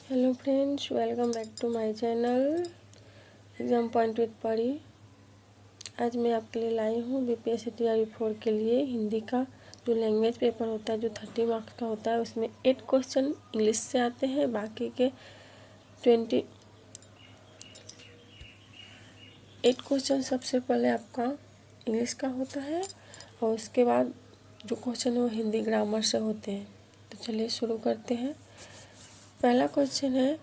Hello friends, welcome back to my channel exam point with Pari. आज मैं आपके लिए लाई हूँ बीपीएससी टीआरबी 4 के लिए हिंदी का जो लैंग्वेज पेपर होता है, जो 30 मार्क्स का होता है, उसमें 8 क्वेश्चन इंग्लिश से आते हैं। बाकी के 28 क्वेश्चन सबसे पहले आपका इंग्लिश का होता है और उसके बाद जो क्वेश्चन है वो हिंदी ग्रामर से होते हैं। तो चलिए शुरू करते हैं। पहला क्वेश्चन है,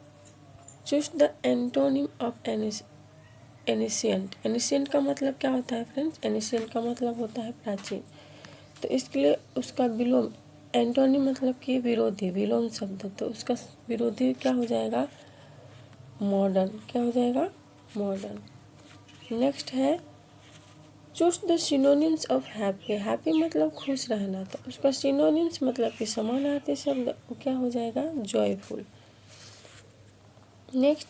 choose the antonym of ancient. Ancient का मतलब क्या होता है फ्रेंड्स? एनिशियंट का मतलब होता है प्राचीन। तो इसके लिए उसका विलोम, एंटोनिम मतलब कि विरोधी, विलोम शब्द, तो उसका विरोधी क्या हो जाएगा? मॉडर्न। क्या हो जाएगा? मॉडर्न। नेक्स्ट है, choose the synonyms of happy. Happy मतलब खुश रहना, तो उसका सिनोनिम्स मतलब कि समानार्थी शब्द वो क्या हो जाएगा? Joyful. Next,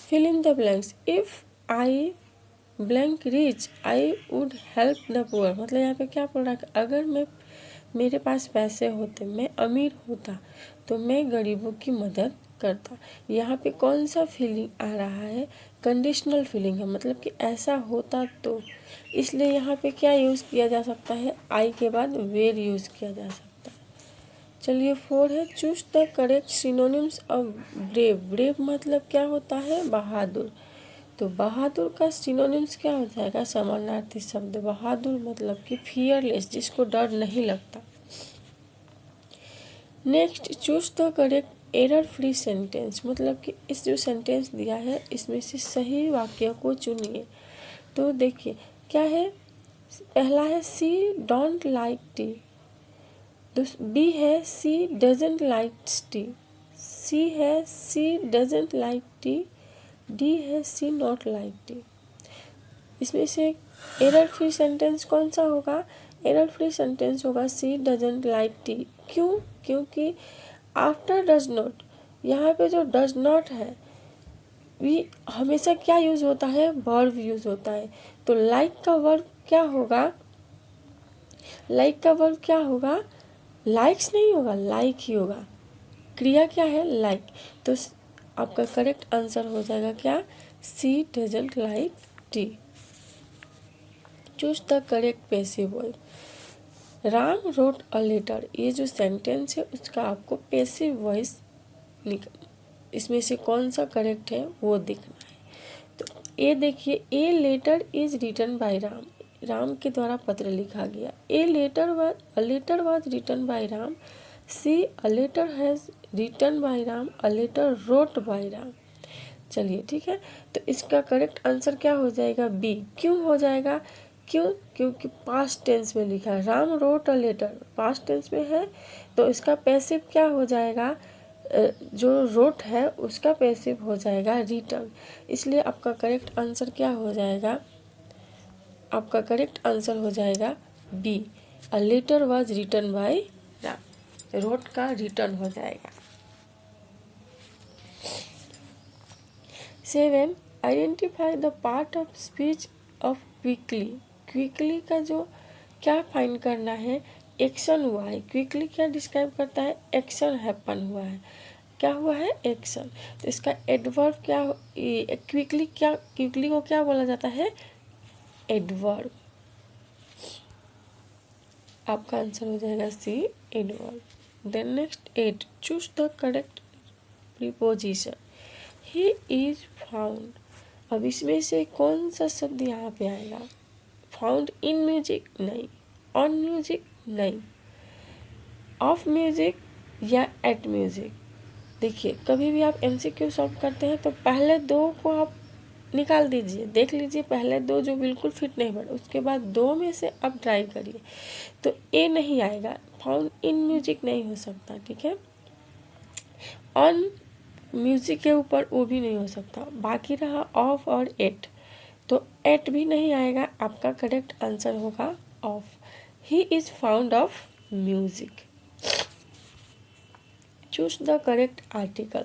fill in the blanks. If I blank rich I would help the poor. मतलब यहाँ पे क्या बोल रहा है? अगर मेरे पास पैसे होते, मैं अमीर होता, तो मैं गरीबों की मदद करता। यहाँ पे कौन सा फीलिंग आ रहा है? कंडीशनल फीलिंग है, मतलब कि ऐसा होता तो। इसलिए यहाँ पे क्या यूज़ किया जा सकता है? आई के बाद वेर यूज़ किया जा सकता है। चलिए 4 है, choose the correct synonyms of brave. Brave मतलब क्या होता है? बहादुर। तो बहादुर का सिनोनिम्स क्या हो जाएगा? समानार्थी शब्द। बहादुर मतलब कि फियरलेस, जिसको डर नहीं लगता। Next, choose the correct error free sentence. मतलब कि इस जो सेंटेंस दिया है इसमें से सही वाक्य को चुनिए। तो देखिए क्या है, पहला है सी डोंट लाइक टी, बी है सी डजंट लाइक टी, सी है सी डजंट लाइक टी, डी है सी नॉट लाइक टी। इसमें से एरर फ्री सेंटेंस कौन सा होगा? एरर फ्री सेंटेंस होगा सी डजंट लाइक टी। क्यों? क्योंकि आफ्टर डज नॉट, यहाँ पे जो डज नॉट है वी हमेशा क्या यूज़ होता है? वर्ब यूज़ होता है। तो लाइक का वर्ब क्या होगा? लाइक का वर्ब क्या होगा? लाइक्स नहीं होगा, लाइक ही होगा। क्रिया क्या है? लाइक। तो आपका करेक्ट आंसर हो जाएगा क्या? She doesn't like tea. Choose the correct passive voice. Ram wrote a letter, ये जो सेंटेंस है उसका आपको पैसिव वॉइस इसमें से कौन सा करेक्ट है वो देखना है। तो ये देखिए, a letter is written by Ram, Ram के द्वारा पत्र लिखा गया। A letter was written by Ram. C a letter has written by Ram. A letter wrote by Ram. चलिए ठीक है, तो इसका करेक्ट आंसर क्या हो जाएगा? बी। क्यों हो जाएगा? क्यों? क्योंकि पास्ट टेंस में लिखा है। Ram wrote a letter past tense में है, तो इसका पैसिव क्या हो जाएगा? जो रोट है उसका पैसिव हो जाएगा रिटर्न। इसलिए आपका करेक्ट आंसर क्या हो जाएगा? आपका करेक्ट आंसर हो जाएगा B. A letter was written by Ram, wrote का रिटर्न हो जाएगा। 7, identify the part of speech of quickly. Quickly का जो क्या फाइंड करना है? एक्शन हुआ है। क्विकली क्या डिस्क्राइब करता है? एक्शन हैपन हुआ है। क्या हुआ है? एक्शन। तो इसका एडवर्ब क्या? क्विकली को क्या बोला जाता है? एडवर्ब। आपका आंसर हो जाएगा C, adverb. Then next 8, choose the correct preposition. He is found, अब इसमें से कौन सा शब्द यहाँ पे आएगा? फाउंड इन म्यूजिक नहीं, ऑन म्यूजिक नहीं, ऑफ म्यूजिक या एट म्यूजिक। देखिए कभी भी आप एमसीक्यू सॉल्व करते हैं तो पहले दो को आप निकाल दीजिए, देख लीजिए पहले दो जो बिल्कुल फिट नहीं बैठ, उसके बाद दो में से आप ट्राई करिए। तो ए नहीं आएगा, फाउंड इन म्यूजिक नहीं हो सकता, ठीक है। ऑन म्यूजिक के ऊपर वो भी नहीं हो सकता। बाकी रहा ऑफ और एट, तो एट भी नहीं आएगा। आपका करेक्ट आंसर होगा of. He is found of music. Choose the correct article.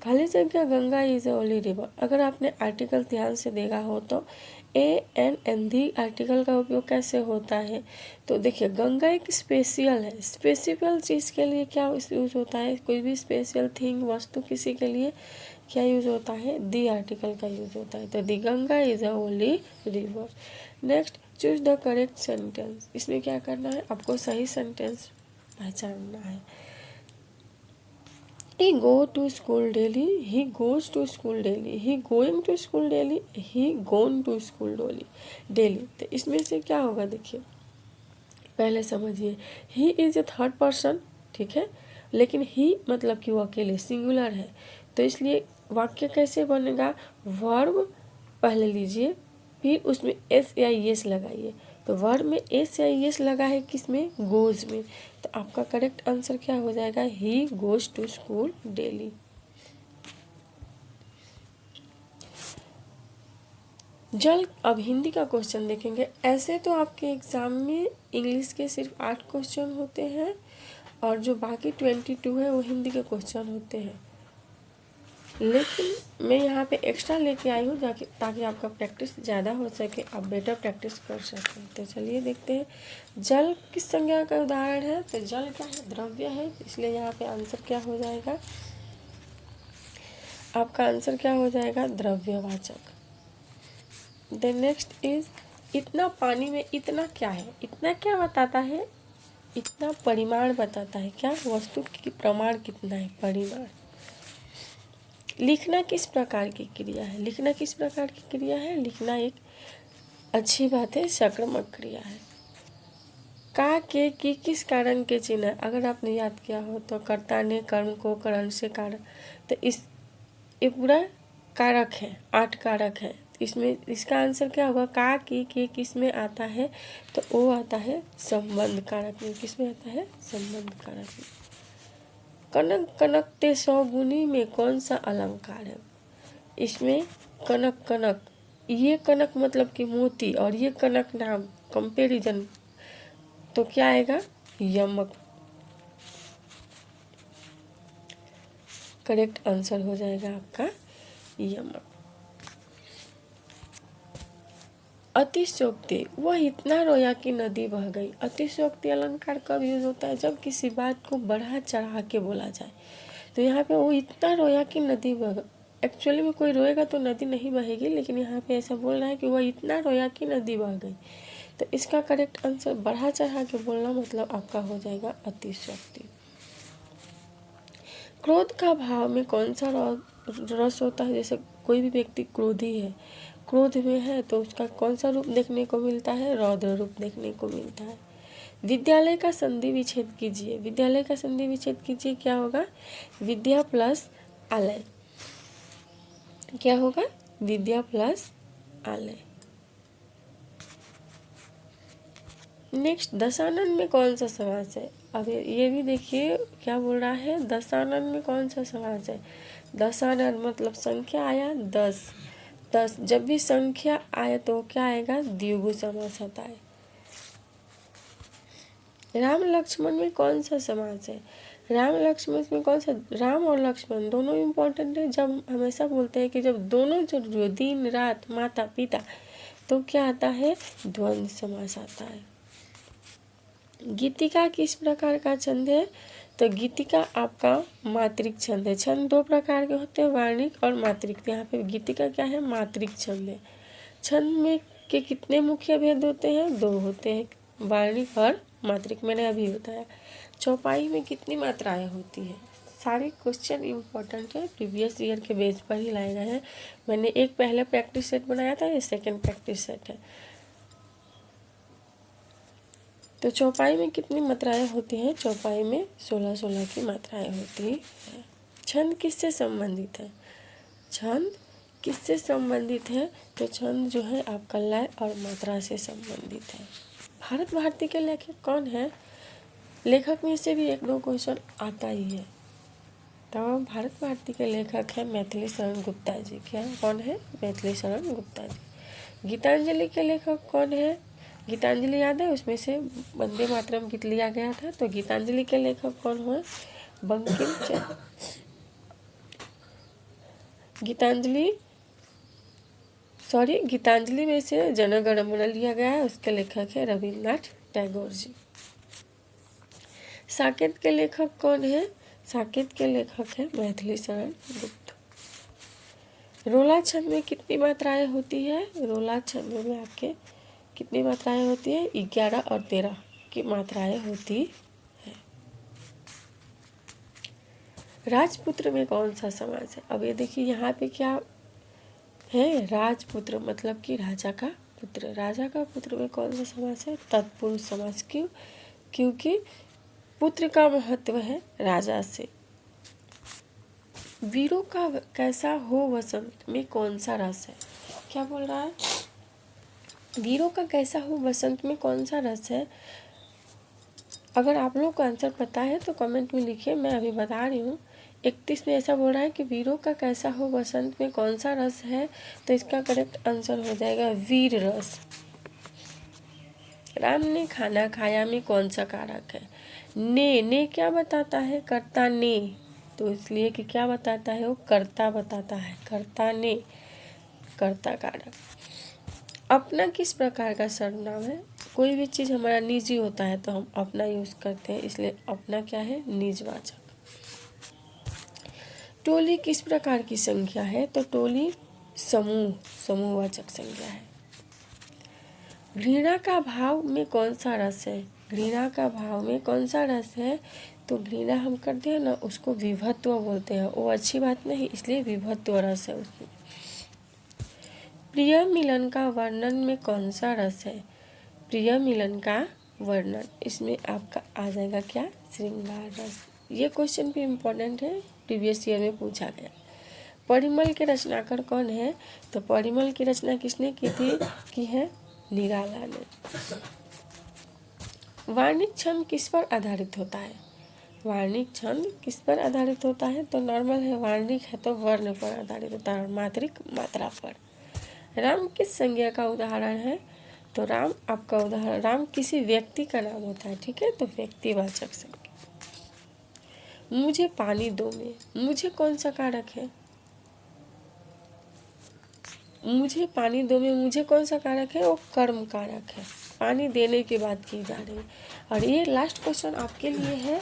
खाली जगह Ganga is a only river. अगर आपने आर्टिकल ध्यान से देखा हो तो एन दी आर्टिकल का उपयोग कैसे होता है, तो देखिए गंगा एक स्पेशल है, स्पेसिफिक चीज़ के लिए क्या यूज़ होता है, कोई भी स्पेशल थिंग वस्तु किसी के लिए क्या यूज़ होता है, दी आर्टिकल का यूज़ होता है। तो the Ganga is a only river. Next, choose the correct sentence. इसमें क्या करना है, आपको सही सेंटेंस पहचानना है। He go to school daily, he goes to school daily, he going to school daily, he gone to school daily। तो इसमें से क्या होगा, देखिए पहले समझिए, he is a third person, ठीक है, लेकिन ही मतलब कि वो अकेले सिंगुलर है, तो इसलिए वाक्य कैसे बनेगा, वर्ब पहले लीजिए, फिर उसमें एस या एस लगाइए। तो वर्ब में एस या एस लगा है किसमें, गोज में, तो आपका करेक्ट आंसर क्या हो जाएगा, he goes to school daily. जल, अब हिंदी का क्वेश्चन देखेंगे। ऐसे तो आपके एग्ज़ाम में इंग्लिश के सिर्फ 8 क्वेश्चन होते हैं और जो बाकी 22 है वो हिंदी के क्वेश्चन होते हैं, लेकिन मैं यहाँ पे एक्स्ट्रा लेके आई हूँ ताकि आपका प्रैक्टिस ज़्यादा हो सके, आप बेटर प्रैक्टिस कर सकें। तो चलिए देखते हैं, जल किस संज्ञा का उदाहरण है, तो जल क्या है, द्रव्य है, इसलिए यहाँ पे आंसर क्या हो जाएगा, आपका आंसर क्या हो जाएगा, द्रव्यवाचक। देन नेक्स्ट इज, इतना पानी में इतना क्या है, इतना क्या बताता है, इतना परिमाण बताता है, क्या वस्तु की प्रमाण कितना है, परिमाण। लिखना किस प्रकार की क्रिया है, लिखना किस प्रकार की क्रिया है, लिखना एक अच्छी बात है, सक्रमक क्रिया है। का के की किस कारण के चिन्ह, अगर आपने याद किया हो तो कर्ता ने कर्म को करण से कारण, तो इस ये पूरा कारक है, 8 कारक है, इसमें इसका आंसर क्या होगा, का के किस में आता है, तो वो आता है संबंध कारक में, किस में आता है, संबंध कारक में। कनक कनकते 100 गुनी में कौन सा अलंकार है, इसमें कनक कनक, ये कनक मतलब कि मोती और ये कनक नाम कंपेरिजन, तो क्या आएगा, यमक, करेक्ट आंसर हो जाएगा आपका यमक। अतिशयोक्ति, वह इतना रोया कि नदी बह गई। अतिशयोक्ति अलंकार कब यूज होता है, जब किसी बात को बढ़ा चढ़ा के बोला जाए। तो यहाँ पे वो इतना रोया कि नदी बह गई, एक्चुअली में कोई रोएगा तो नदी नहीं बहेगी, लेकिन यहाँ पे ऐसा बोल रहा है कि वह इतना रोया कि नदी बह गई। तो इसका करेक्ट आंसर बढ़ा चढ़ा के बोलना मतलब आपका हो जाएगा अतिशयोक्ति। क्रोध का भाव में कौन सा रस होता है, जैसे कोई भी व्यक्ति क्रोधी है, क्रोध में है, तो उसका कौन सा रूप देखने को मिलता है, रौद्र रूप देखने को मिलता है। विद्यालय का संधि विच्छेद कीजिए, विद्यालय का संधि विच्छेद कीजिए, क्या होगा, विद्या प्लस आलय, क्या होगा, विद्या प्लस आलय। नेक्स्ट, दशानन में कौन सा समास है, अब ये भी देखिए क्या बोल रहा है, दशानन में कौन सा समास है, दशानन मतलब संख्या आया 10, जब भी संख्या आए तो क्या आएगा, द्विगु समास आता है। राम लक्ष्मण में कौन सा समास है, राम लक्ष्मण में कौन सा, राम और लक्ष्मण दोनों इम्पोर्टेंट है, जब हमेशा बोलते हैं कि जब दोनों जो दिन रात माता पिता, तो क्या आता है, द्वंद्व समास आता है। गीतिका किस प्रकार का छंद है, तो गीतिका आपका मात्रिक छंद है। छंद 2 प्रकार के होते हैं, वार्णिक और मात्रिक। यहाँ पे गीतिका क्या है, मात्रिक छंद है। छंद में के कितने मुख्य भेद होते हैं, 2 होते हैं, वार्णिक और मात्रिक, मैंने अभी बताया। चौपाई में कितनी मात्राएं होती है, सारे क्वेश्चन इम्पोर्टेंट है, प्रीवियस ईयर के बेस पर ही लाए गए हैं। मैंने एक पहले प्रैक्टिस सेट बनाया था, ये सेकेंड प्रैक्टिस सेट है। तो चौपाई में कितनी मात्राएं होती हैं, चौपाई में 16 की मात्राएं होती हैं। छंद किससे संबंधित है, छंद किससे संबंधित है, तो छंद जो है आपका लय और मात्रा से संबंधित है। भारत भारती के लेखक कौन है, लेखक में से भी 1-2 क्वेश्चन आता ही है। तो भारत भारती के लेखक है मैथिली शरण गुप्ता जी, क्या कौन है, मैथिली शरण गुप्ता जी। गीतांजलि के लेखक कौन है, गीतांजलि याद है, उसमें से वंदे मातरम गीत लिया गया था, तो गीतांजलि के लेखक कौन हुए, बंकिम चंद्र। गीतांजलि में से जन गण मन लिया गया है, उसके लेखक है रविन्द्रनाथ टैगोर जी। साकेत के लेखक कौन है? साकेत के लेखक है मैथिली शरण गुप्त। रोला छंद में कितनी मात्राएं होती है? रोला छंद में आपके कितनी मात्राएं होती है? 11 और 13 की मात्राएं होती है। राजपुत्र में कौन सा समास है? अब ये देखिए यहाँ पे क्या है, राजपुत्र मतलब कि राजा का पुत्र। राजा का पुत्र में कौन सा समास है? तत्पुरुष समास। क्यों? क्योंकि पुत्र का महत्व है राजा से। वीरों का कैसा हो वसंत में कौन सा रस है? क्या बोल रहा है? वीरों का कैसा हो वसंत में कौन सा रस है? अगर आप लोग को आंसर पता है तो कमेंट में लिखिए, मैं अभी बता रही हूँ। 31 में ऐसा बोल रहा है कि वीरों का कैसा हो वसंत में कौन सा रस है, तो इसका करेक्ट आंसर हो जाएगा वीर रस। राम ने खाना खाया में कौन सा कारक है? ने क्या बताता है? कर्ता ने, तो इसलिए कि क्या बताता है वो? कर्ता बताता है। कर्ता ने, कर्ता कारक। अपना किस प्रकार का सर्वनाम है? कोई भी चीज़ हमारा निजी होता है तो हम अपना यूज़ करते हैं, इसलिए अपना क्या है? निजवाचक। टोली किस प्रकार की संख्या है? तो टोली समूहवाचक संख्या है। घृणा का भाव में कौन सा रस है? घृणा का भाव में कौन सा रस है? तो घृणा हम करते हैं ना, उसको विभत्व बोलते हैं, वो अच्छी बात नहीं, इसलिए विभत्व रस है उसमें। प्रिय मिलन का वर्णन में कौन सा रस है? प्रिय मिलन का वर्णन, इसमें आपका आ जाएगा क्या? श्रृंगार रस। ये क्वेश्चन भी इम्पोर्टेंट है, प्रीवियस ईयर में पूछा गया। परिमल के रचनाकार कौन है? तो परिमल की रचना किसने की है? निराला ने। वार्णिक छंद किस पर आधारित होता है? वार्णिक छंद किस पर आधारित होता है? तो नॉर्मल है, वार्णिक है तो वर्ण पर आधारित होता है, मात्रिक मात्रा पर। राम किस संज्ञा का उदाहरण है? तो राम आपका उदाहरण, राम किसी व्यक्ति का नाम होता है, ठीक है, तो व्यक्तिवाचक संज्ञा। मुझे पानी दो में, मुझे कौन सा कारक है? मुझे पानी दो में मुझे कौन सा कारक है? वो कर्म कारक है, पानी देने की बात की जा रही है। और ये लास्ट क्वेश्चन आपके लिए है,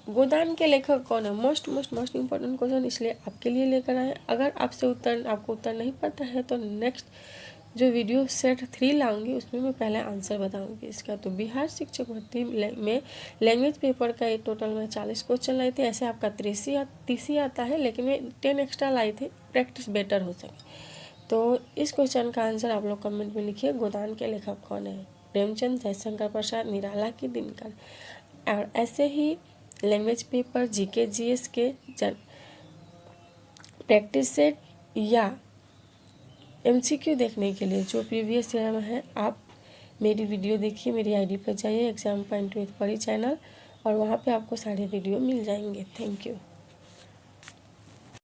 गोदान के लेखक कौन है? मोस्ट इम्पोर्टेंट क्वेश्चन, इसलिए आपके लिए लेकर आए। अगर आपको उत्तर नहीं पता है तो नेक्स्ट जो वीडियो सेट 3 लाऊंगी उसमें मैं पहले आंसर बताऊंगी इसका। तो बिहार शिक्षक भर्ती में लैंग्वेज पेपर का एक टोटल में 40 क्वेश्चन लाए थे। ऐसे आपका 30 आता है, लेकिन मैं 10 एक्स्ट्रा लाई थी, प्रैक्टिस बेटर हो सके। तो इस क्वेश्चन का आंसर आप लोग कमेंट में लिखिए। गोदान के लेखक कौन है? प्रेमचंद, जयशंकर प्रसाद, निराला की दिनकर। और ऐसे ही लैंग्वेज पेपर, जीके जीएस के प्रैक्टिस सेट या एमसीक्यू देखने के लिए जो प्रीवियस ईयर में है, आप मेरी वीडियो देखिए, मेरी आईडी पर जाइए, एग्जाम पॉइंट विद परी चैनल, और वहाँ पे आपको सारे वीडियो मिल जाएंगे। Thank you.